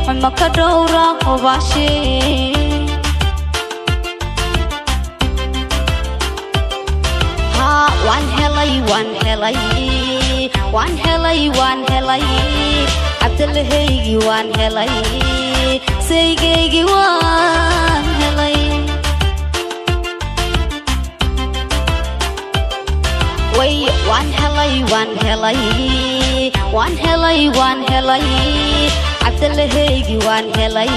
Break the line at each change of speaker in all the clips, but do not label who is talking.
وما كدورة وباشي ها وان هلاي عبد الهيجي وان هلاي سيجي وان هلاي وي وان هلاي عبد الهيجي وان هلاي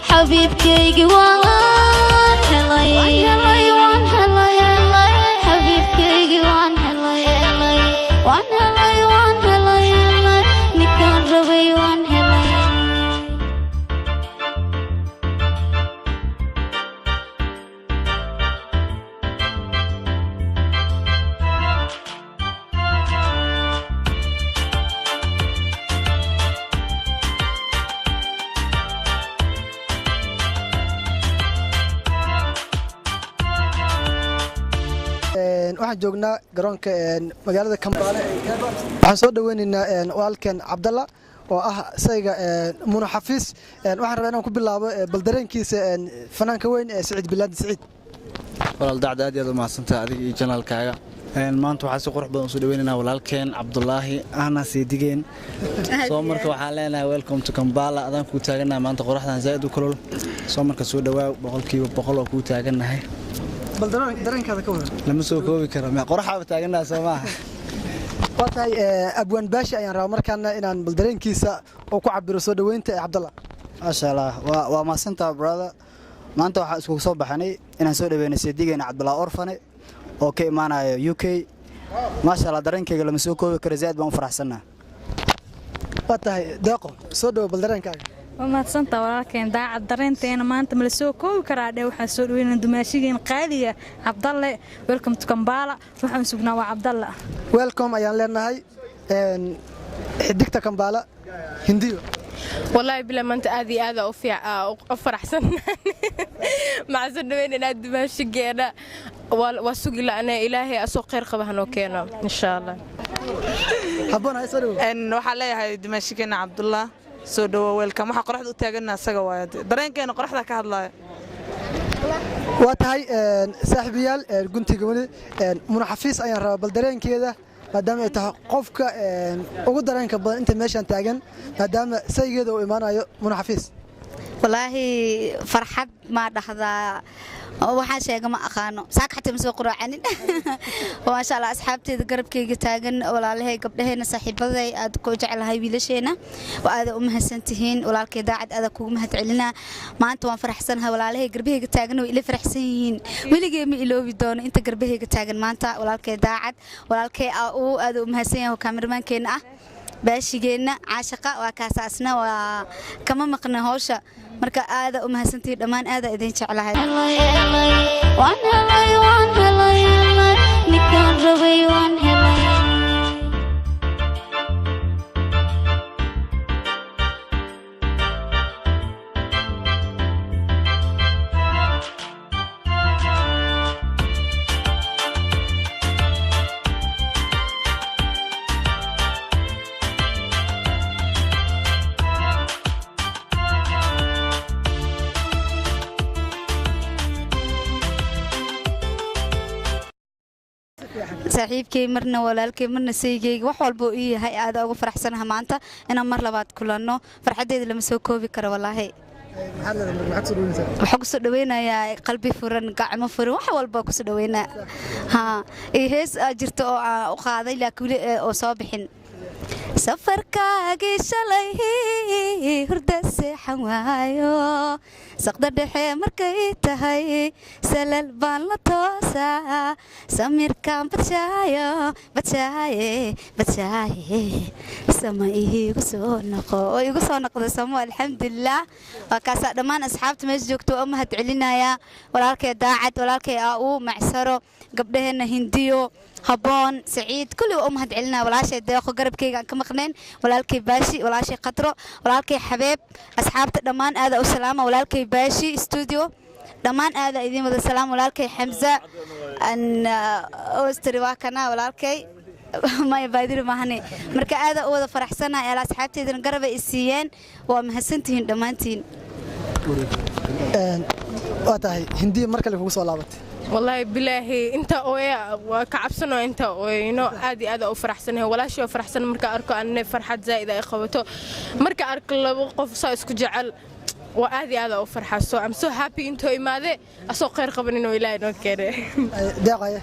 حبيبكي وان هلاي حبيبكي وان هلاي نكون ربي وان هلاي
waxaan joognaa garoonka magaalada Kampala waxaan soo dhaweynaynaa walaalkeen Cabdalla oo ah sayga Muna Xafiis waxaan rabaa inaan ku bilaabo baldareenkiisa fanaanka weyn ee Saciid Bilaad Saciid
walaal dacda aad iyo mahadsantahay adiga iyo janaalkaaga maanta waxaan si qurux badan soo dhaweynaynaa walaalkeen Cabdullaahi ahna siidigeen soo marka waxaan leenahay welcome to Kampala adaan ku taaganahay maanta qoraxdan zaid u kulul soo marka soo dhawaa boqolkiiba boqol oo ku taaganahay
dareenkaada ka waran
lama soo koobi karo ma qoraxaba taaganahay Soomaa
waatay abwaan baashi ayaan rabaa markaana inaan baldareenkiisa oo ku cabiro soo dhaweynta Cabdalla
ma sha Allah waa maasantaa brother maanta waxa isku soo baxanay inaan soo dhaweynay Sidigeena Cabdalla Orfane oo ka imaanayo UK ma sha Allah dareenkayga lama soo koobi karo zaid baan u faraxsanahay
waatay deeqo soo dhaw baldareenkaaga
ومادسنتا walaalkeen daacad dareenteena maanta ma la soo koobi karaa waxa soo dhaweynaa dumaashigeen qaaliya Cabdalle welcome to Kampala waxaan sugnaa waa Cabdalla
welcome ayaan leenahay xidigta Kampala hindiyo
والله بلا ما انت آذي أفرحسن مع سنوين إن أدم شجينا والسوق لنا إلهي أسوق خير خبهنا وكينا إن شاء الله.
حبنا يسولو.
إن وحلاي هاي دمشقنا عبد الله سودو ويلكم وحق رحت وتاجنا سجوا درين كانوا قرحت كهذا.
واتهاي صاحبيال قنتي قولي Muna Xafiis ayaan rabaa baldareen keeda maadaama ay tahay qofka ugu dareenka badan inta meeshan taagan maadaama saygeeda uu imaanayo Muna Xafiis
wallaahi farxad ma dhaxdaa waxaan sheegay ma aqaano saak xataa masoo quraacanin ma sha Allah asxaabteeda garabkayga taagan walaalahay gabdhaheena saaxiibaday aad ku jecelahay wiilasheena waa aad u mahadsantihiin walaalkay daacad aad ku mahadcelina maanta waan faraxsanahay walaalahay garbahayga taagan way ila faraxsan yihiin weligay ma iloobi doono inta garbahayga taagan maanta walaalkay daacad walaalkay aad u mahadsan yahay kaamiramankeena ah baashigeena caashaqa waa kaasaasna waa kama maqna hawsha marka aad u mahadsantii dhamaan aad idin jecelahay waan helay nikaan rabay waan helay saaxiibkay marna walaalkay marna saygayga wax walba uu yahay aad ugu faraxsanahay maanta inaan mar labaad kulanno farxadeeda lama soo koobi karo wallaahi waxa ku soo dhaweynayaa qalbi furan gacmo furan wax walba ku soo dhaweynaa ha hees jirto oo u qaaday laakiin oo soo bixin safarkaagii shalay hurda seexan waayo saqda dhexe markay tahay salal baan la toosaa samirkaan badshaaye sama iigu soo noqdo samo alxamdulilah waa kaasaa dhammaan asxaabta meesha joogto oo mahad celinaya walaalkay daacad walaalkay uu macsaro gabdhaheena hindiyo haboon saciid kulli oo mahad celinaa walaashay deeqo garabkayga aan ka maqneen walaalkay baashi walaashay qadro walaalkay xabeeb asxaabta dhammaan aad u salaama walaalkay baashi studio dhammaan aad idin wada salaam walaalkay xamza an ostri waa kana walaalkay maya baadiri maahane marka aad u wada faraxsanahay ala asxaabteedana garab ay siiyeen waa mahadsantihiin dhammaantiin
waa tahay hindi mar kale kugu soo laabatay
والله بالله انت كعبسنو انت انه عادي هذا او فرحسنه ولا شيء فرحسن marka arko aan farxad zaid ay qabato marka arko labo qof saa isku jecel وعادي هذا او فرحسو I'm so happy انتو imaade asoo qeyr qaban inuu ilaahay noo keenay
deeqaya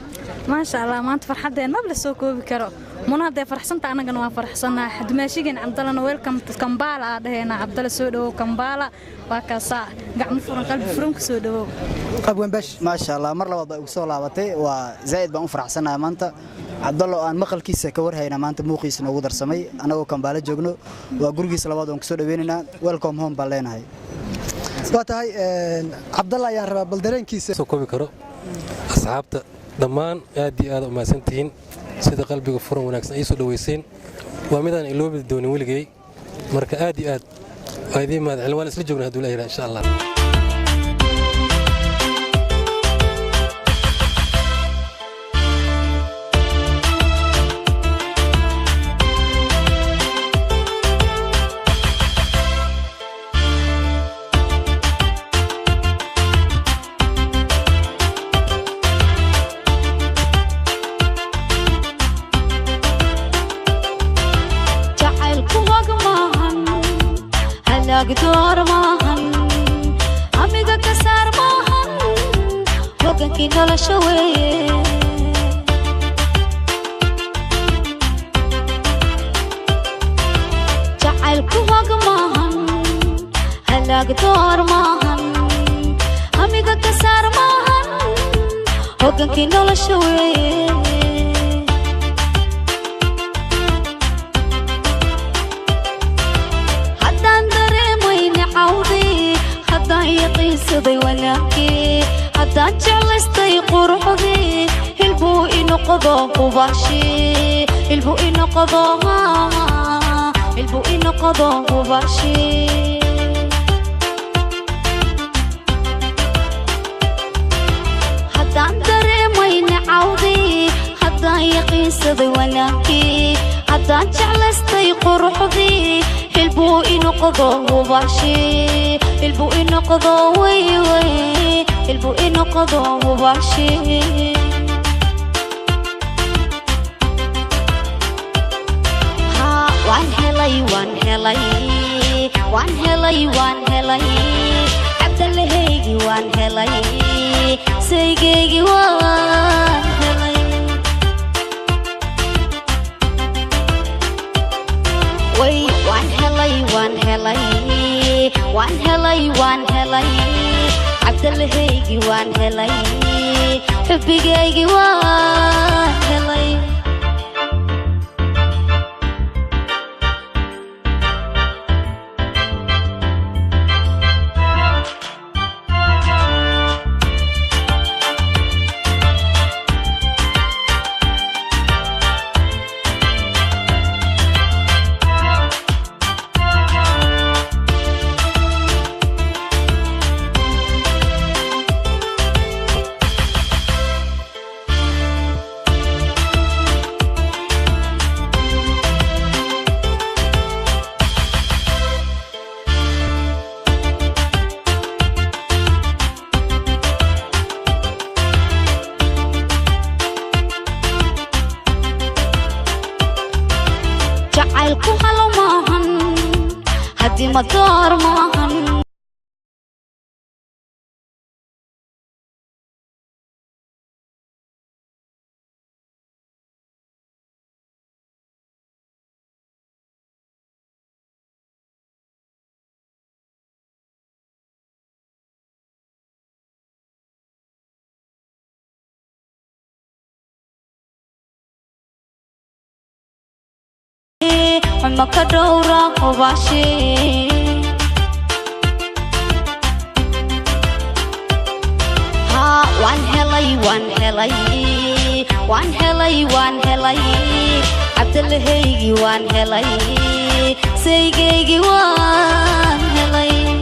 ما شاء الله ما فرحدين ما بلا soo koobi karo مناد فرحسنت anagana waa farxsanahay dumaashigeen Cabdalana welcome to Kampala dhaheena Cabdala soo dhawo Kampala waa ka saa gacmo furan qalbi furan ku soo dhawo
qabwan bash
ما شاء الله mar labaad ay ugu soo laabatay waa zaid baan u faraxsanahay maanta Cabdallo aan maqalkiisa ka warhayna maanta muuqiisa noogu darsamay anagoo Kampala joogno waa gurigiisa labaad oo ku soo dhaweynina welcome home baan leenahay
waa tahay Cabdalla ayaa rabaa bal dareenkiisa
soo koobi karo asxaabta dhammaan aad iyo aad u mahadsantihiin sida qalbiga furan wanaagsan ay soo dhaweyseen waa midaan iloobi doonin weligay marka aad iyo aad waa idin mahad celin waan isla joognaa hadduu ilaahay insha Allah
دور maahan amiga ka saar maahan hogankii nolosha weeye jacaylku hog maahan halaag door maahan amiga ka saar maahan hogankii nolosha weeye يقيسدي ولكن حتى جلستي قرحدي البو إنقضى وباشي البو إنقضى البو إنقضى وباشي حتى دري وين عودي حتى يقيسدي ولكن حتى جلستي قرحدي البو إنقضى وباشي البو إنقضى وي البو إنقضى وباشي ها وان هلاي عبد الله وان هلاي سيجي وان هلاي وي وان هلاي عبد الله وان هلاي حبيجي وان هلاي jacaylku halo maahan haddii ma door maahan ما كدورا وباشي ها وان هلاي عبد الله وان هلاي سيجي وان هلاي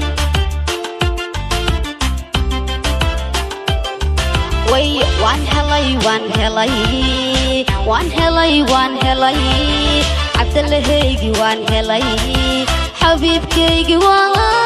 وي وان هلاي وان هلاي عبد الله هيجي وان هلاي حبيب كيجي وان